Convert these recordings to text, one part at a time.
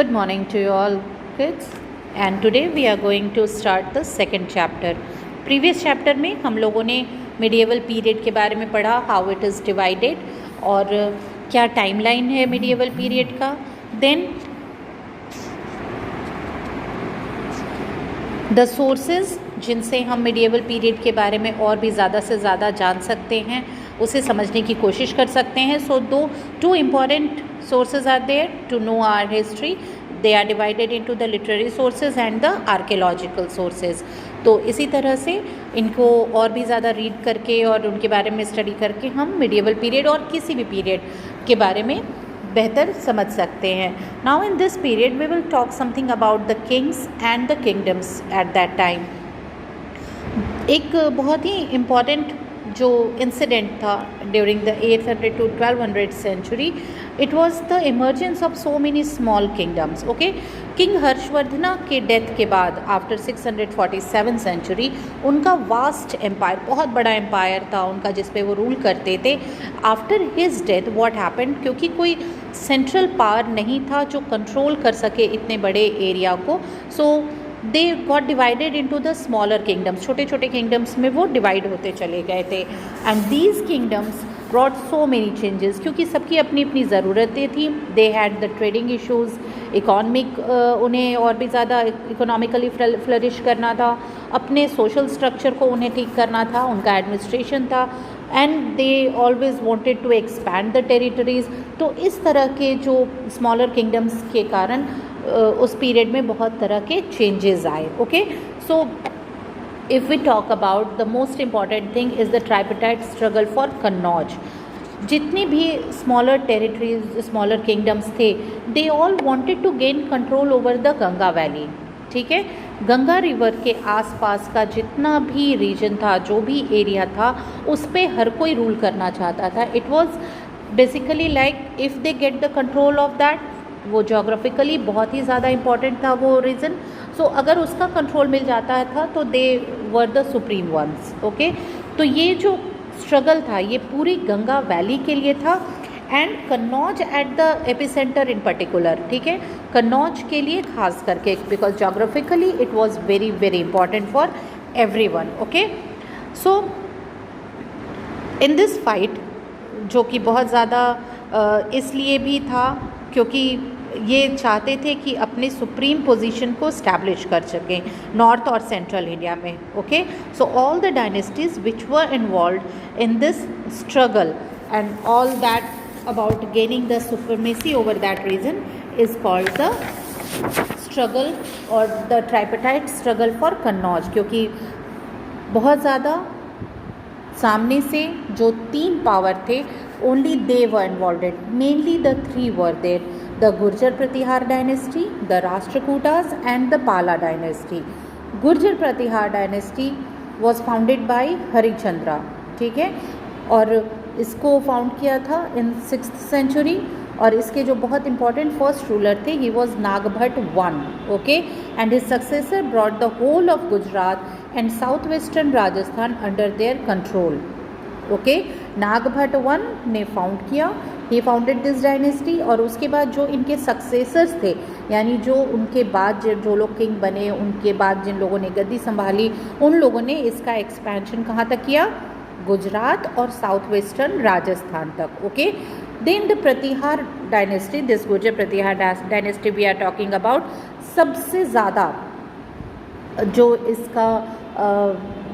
Good morning to you all, kids. And today we are going to start the second chapter. Previous chapter में हम लोगों ने medieval period के बारे में पढ़ा, how it is divided और क्या timeline है medieval period का. Then the sources जिनसे हम medieval period के बारे में और भी ज़्यादा से ज़्यादा जान सकते हैं, उसे समझने की कोशिश कर सकते हैं. So two important sources are there to know our history. They are divided into the literary sources and the archaeological sources. तो इसी तरह से इनको और भी ज़्यादा रीड करके और उनके बारे में स्टडी करके हम medieval period और किसी भी पीरियड के बारे में बेहतर समझ सकते हैं. Now in this period we will talk something about the kings and the kingdoms at that time. एक बहुत ही इम्पॉर्टेंट जो इंसिडेंट था during the 800 to 1200 century, it was the emergence of so many small kingdoms. Okay, king Harshavardhana के death के बाद after 647 century उनका vast empire, बहुत बड़ा एम्पायर था उनका जिस पे वो रूल करते थे. After his death what happened, क्योंकि कोई सेंट्रल पावर नहीं था जो कंट्रोल कर सके इतने बड़े एरिया को, so they got divided into the smaller kingdoms. छोटे छोटे किंगडम्स में वो डिवाइड होते चले गए थे. And these kingdoms brought so many changes, क्योंकि सबकी अपनी अपनी ज़रूरतें थी. They had the trading issues, economic उन्हें और भी ज़्यादा इकोनॉमिकली फ्लरिश करना था, अपने सोशल स्ट्रक्चर को उन्हें ठीक करना था, उनका एडमिनिस्ट्रेशन था, and they always wanted to expand the territories. तो इस तरह के जो स्मॉलर किंगडम्स के कारण उस पीरियड में बहुत तरह के चेंजेस आए. Okay, so if we talk about the most important thing is the tripartite struggle for Kannauj. जितनी भी स्मॉलर टेरिटरीज, स्मॉलर किंगडम्स थे, they all wanted to gain control over the Ganga valley. ठीक है, गंगा रिवर के आसपास का जितना भी रीजन था, जो भी एरिया था, उस पर हर कोई रूल करना चाहता था. It was basically like if they get the control of that, वो जोग्राफिकली बहुत ही ज़्यादा इम्पॉर्टेंट था वो रीजन. सो अगर उसका कंट्रोल मिल जाता था तो they were the supreme ones. Okay, तो ये जो स्ट्रगल था ये पूरी गंगा वैली के लिए था, and Kannauj at the epicentre in particular. ठीक है, कन्नौज के लिए खास करके, because geographically it was very very important for every one. Okay, so in this fight, जो कि बहुत ज़्यादा इसलिए भी था क्योंकि ये चाहते थे कि अपने सुप्रीम पोजीशन को स्टैब्लिश कर सकें नॉर्थ और सेंट्रल इंडिया में. Okay, so all the dynasties which were involve in this struggle and all that about gaining the supremacy over that region is called the struggle और the tripartite struggle for Kannauj. क्योंकि बहुत ज़्यादा सामने से जो तीन power थे, only they were involved. Mainly the three were there: the Gurjar Pratihar dynasty, the Rashtrakutas, and the Pala dynasty. Gurjar Pratihar dynasty was founded by Harichandra. ठीक है, और इसको फाउंड किया था इन 6th century. और इसके जो बहुत इंपॉर्टेंट फर्स्ट रूलर थे, he was Nagabhata one. Okay, and his successor brought the whole of Gujarat and south western Rajasthan under their control. Okay, Nagabhata one ने फाउंड किया, ही फाउंडेड दिस डायनेस्टी. और उसके बाद जो इनके सक्सेसर्स थे, यानी जो उनके बाद जो लोग किंग बने, उनके बाद जिन लोगों ने गद्दी संभाली, उन लोगों ने इसका एक्सपेंशन कहाँ तक किया? गुजरात और साउथ वेस्टर्न राजस्थान तक. Okay, then the Pratihara dynasty, this Gurjara Pratihara dynasty we are talking about, सबसे ज़्यादा जो इसका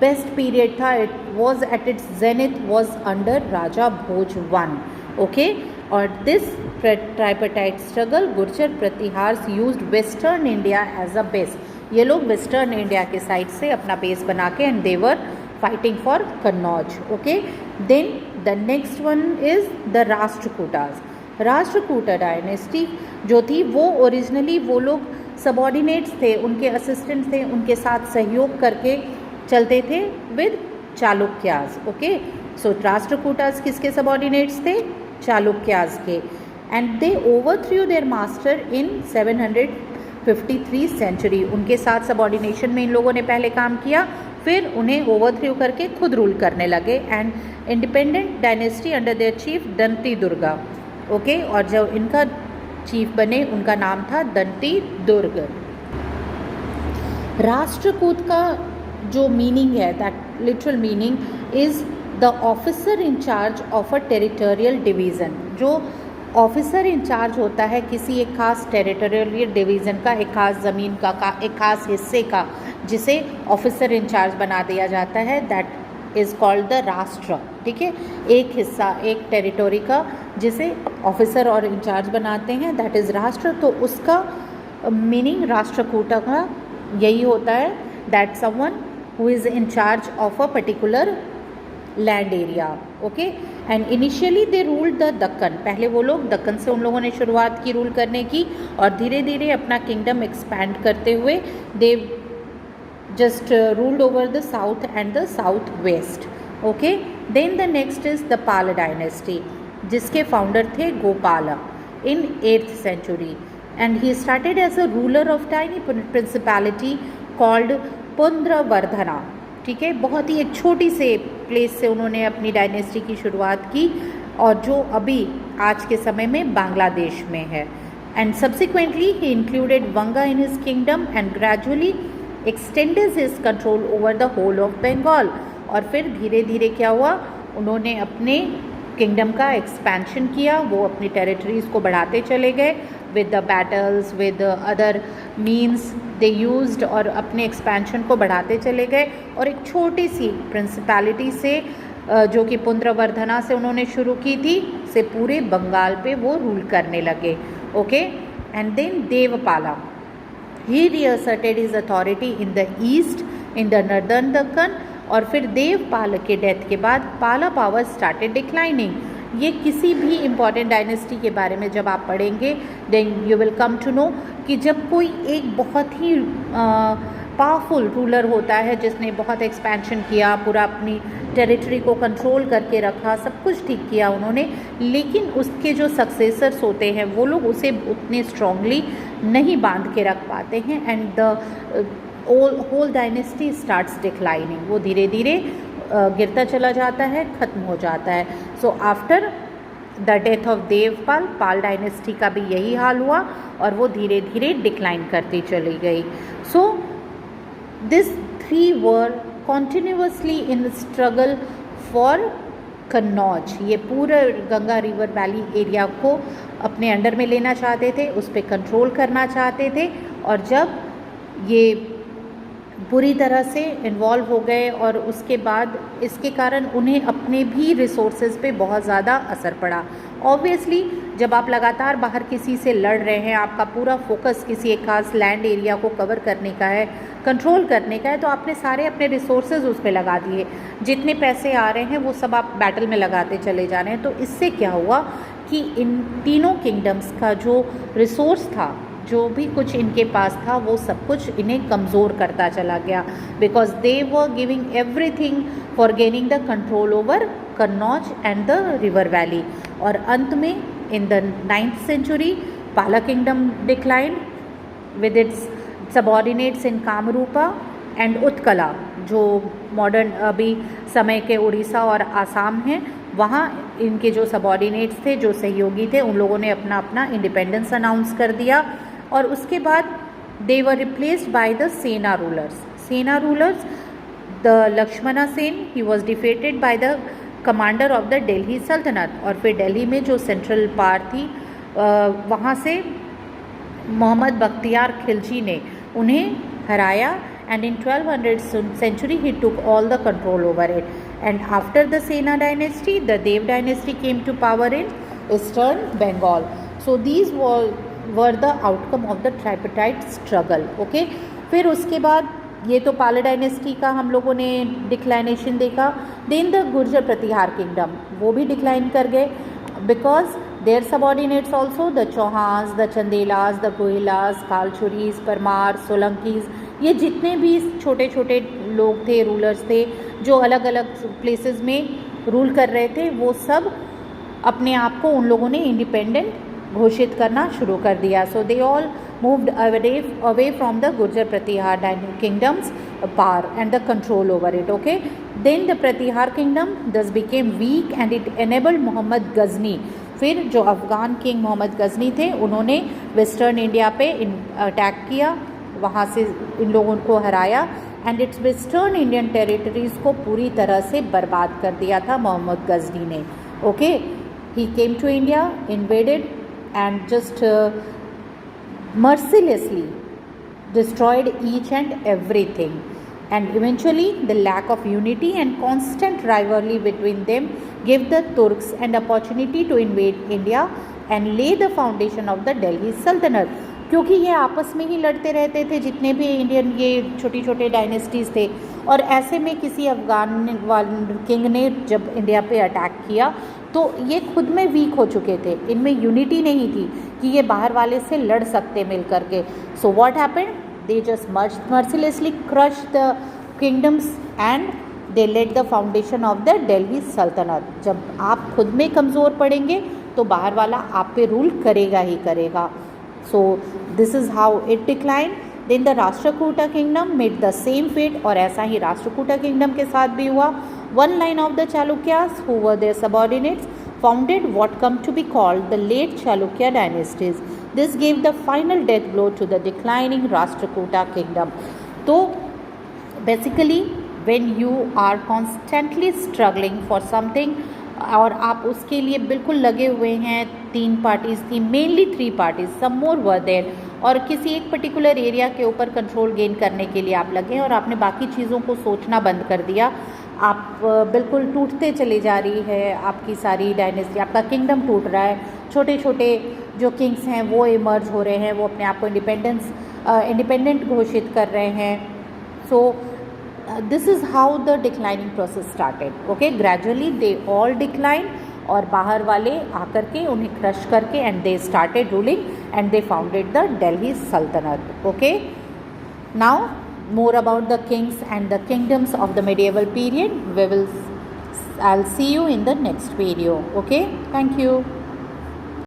बेस्ट पीरियड था, it was at its zenith was under Raja Bhoj one. Okay, और this tripartite struggle Gurjara Pratiharas used western India as a base. ये लोग western India के side से अपना बेस बना के, and they were fighting for Kannauj. Okay, then the next one is the Rashtrakutas. Rashtrakuta dynasty जो थी, वो ओरिजिनली वो लोग सबॉर्डिनेट्स थे, उनके असिस्टेंट थे, उनके साथ सहयोग करके चलते थे with Chalukyas. Okay, so Rashtrakutas किसके सबॉर्डिनेट्स थे? चालुक्यास के. And they overthrew their master in 753 century. उनके साथ सबॉर्डिनेशन में इन लोगों ने पहले काम किया, फिर उन्हें ओवरथ्रू करके खुद रूल करने लगे. And independent dynasty under their chief Danti Durga. Okay, और जब इनका चीफ बने, उनका नाम था दंती दुर्ग। राष्ट्रकूट का जो मीनिंग है, that literal meaning is the officer in charge of a territorial division. जो ऑफिसर इन चार्ज होता है किसी एक खास टेरिटोरियल डिवीज़न का, एक खास ज़मीन का एक खास हिस्से का, जिसे ऑफिसर इन चार्ज बना दिया जाता है, दैट इज़ कॉल्ड द राष्ट्र। ठीक है, एक हिस्सा, एक टेरिटोरी का जिसे ऑफिसर और इंचार्ज बनाते हैं, दैट इज़ राष्ट्र। तो उसका मीनिंग राष्ट्रकूट का यही होता है, that someone who is in charge of a particular land area. Okay, and initially they ruled the Deccan. पहले वो लोग दक्कन से उन लोगों ने शुरुआत की रूल करने की, और धीरे धीरे अपना किंगडम एक्सपैंड करते हुए they just ruled over the south and the south west. Okay, then the next is the Pala dynasty, जिसके फाउंडर थे गोपाला इन 8th century, and he started as a ruler of tiny principality called पुंद्रवर्धना। ठीक है, बहुत ही एक छोटी से प्लेस से उन्होंने अपनी डायनेस्टी की शुरुआत की, और जो अभी आज के समय में बांग्लादेश में है। And subsequently he included Vanga in his kingdom and gradually extended his control over the whole of Bengal. और फिर धीरे धीरे क्या हुआ, उन्होंने अपने किंगडम का एक्सपेंशन किया, वो अपनी टेरिटरीज़ को बढ़ाते चले गए with the battles, with other means they used, और अपने एक्सपेंशन को बढ़ाते चले गए। और एक छोटी सी प्रिंसिपैलिटी से जो कि पुंद्रवर्धना से उन्होंने शुरू की थी, से पूरे बंगाल पे वो रूल करने लगे। Okay, and then Devapala, he reasserted his authority in the east in the northern Deccan. और फिर देवपाल के डेथ के बाद पाला पावर स्टार्टेड डिक्लाइनिंग। ये किसी भी इम्पॉर्टेंट डायनेस्टी के बारे में जब आप पढ़ेंगे, then you will come to know कि जब कोई एक बहुत ही पावरफुल रूलर होता है जिसने बहुत एक्सपेंशन किया, पूरा अपनी टेरिटरी को कंट्रोल करके रखा, सब कुछ ठीक किया उन्होंने, लेकिन उसके जो सक्सेसर्स होते हैं वो लोग उसे उतने स्ट्रांगली नहीं बांध के रख पाते हैं, and the whole dynasty starts declining. वो धीरे धीरे गिरता चला जाता है, ख़त्म हो जाता है। So after the death of Devpal, Pal dynasty का भी यही हाल हुआ, और वो धीरे धीरे डिक्लाइन करती चली गई। So this 3 were continuously in struggle for Kannauj. ये पूरे गंगा रिवर वैली एरिया को अपने अंडर में लेना चाहते थे, उस पर कंट्रोल करना चाहते थे, और जब ये पूरी तरह से इन्वॉल्व हो गए, और उसके बाद इसके कारण उन्हें अपने भी रिसोर्सेज पे बहुत ज़्यादा असर पड़ा। ऑब्वियसली जब आप लगातार बाहर किसी से लड़ रहे हैं, आपका पूरा फोकस किसी एक खास लैंड एरिया को कवर करने का है, कंट्रोल करने का है, तो आपने सारे अपने रिसोर्सेज उस पर लगा दिए। जितने पैसे आ रहे हैं वो सब आप बैटल में लगाते चले जा रहे हैं। तो इससे क्या हुआ कि इन तीनों किंगडम्स का जो रिसोर्स था, जो भी कुछ इनके पास था, वो सब कुछ इन्हें कमज़ोर करता चला गया, because they were giving everything for gaining the control over Kannauj and the river valley. और अंत में in the 9th century Pala kingdom decline with its subordinates in Kamarupa and Utkala, जो मॉडर्न अभी समय के उड़ीसा और आसाम हैं, वहाँ इनके जो सबॉर्डिनेट्स थे, जो सहयोगी थे, उन लोगों ने अपना अपना इंडिपेंडेंस अनाउंस कर दिया। और उसके बाद दे वर रिप्लेस्ड बाय द सेना रूलर्स। सेना rulers, the Lakshmana Sen, he was defeated by the commander of the Delhi सल्तनत। और फिर दिल्ली में जो सेंट्रल पावर थी, वहाँ से मोहम्मद बख्तियार खिलजी ने उन्हें हराया, and in 1200th century he took all the control over it. And after the Sena dynasty, the Dev dynasty came to power in eastern Bengal. So these were the outcome of the tripartite struggle. Okay, फिर उसके बाद ये तो पाला dynasty का हम लोगों ने डिक्लाइनेशन देखा। Then the Gurjara Pratihara kingdom, वो भी डिक्लाइन कर गए, because their subordinates also, the Chauhans, the Chandelas, the Gohilas, Kalachuris, Parmar, Solankis, ये जितने भी छोटे छोटे लोग थे, रूलर्स थे, जो अलग अलग प्लेसेस में रूल कर रहे थे, वो सब अपने आप को उन लोगों ने इंडिपेंडेंट घोषित करना शुरू कर दिया। So they all moved away from the Gurjara Pratihara kingdoms power and the control over it. Okay, then the Pratihar kingdom thus became weak and it enabled Muhammad Ghazni फिर जो अफ़गान किंग मोहम्मद गज़नी थे उन्होंने वेस्टर्न इंडिया पे अटैक किया, वहाँ से इन लोगों को हराया and it's western Indian territories को पूरी तरह से बर्बाद कर दिया था मोहम्मद गज़नी ने. Okay, he came to India, invaded and just mercilessly destroyed each and everything, and eventually the lack of unity and constant rivalry between them gave the Turks an opportunity to invade India and lay the foundation of the Delhi Sultanate. क्योंकि ये आपस में ही लड़ते रहते थे जितने भी Indian ये छोटी छोटे डायनेस्टीज़ थे, और ऐसे में किसी अफ़गान किंग ने जब इंडिया पे अटैक किया तो ये खुद में वीक हो चुके थे, इनमें यूनिटी नहीं थी कि ये बाहर वाले से लड़ सकते मिल करके. So what happened, they just mercilessly crush the kingdoms and they laid the foundation of the Delhi सल्तनत. जब आप खुद में कमज़ोर पड़ेंगे तो बाहर वाला आप पे रूल करेगा ही करेगा. So this is how it decline. Then the Rashtrakuta kingdom made the same fate, और ऐसा ही राष्ट्रकूटा किंगडम के साथ भी हुआ. One line of the Chalukyas, who were their subordinates, founded what come to be called the late Chalukya dynasties. This gave the final death blow to the declining Rashtrakuta kingdom. So basically when you are constantly struggling for something, और आप उसके लिए बिल्कुल लगे हुए हैं, 3 parties थी, mainly 3 parties, some more were there, और किसी एक पर्टिकुलर एरिया के ऊपर कंट्रोल गेन करने के लिए आप लगे और आपने बाकी चीज़ों को सोचना बंद कर दिया, आप बिल्कुल टूटते चले जा रही है आपकी सारी डायनेस्टी, आपका किंगडम टूट रहा है. छोटे छोटे जो किंग्स हैं वो इमर्ज हो रहे हैं, वो अपने आप को इंडिपेंडेंट घोषित कर रहे हैं. So this is how the declining process started. Okay, gradually they all decline, और बाहर वाले आकर के उन्हें क्रश करके and they started ruling and they founded the Delhi सल्तनत. Okay, now more about the kings and the kingdoms of the medieval period. I'll see you in the next video. Okay, thank you.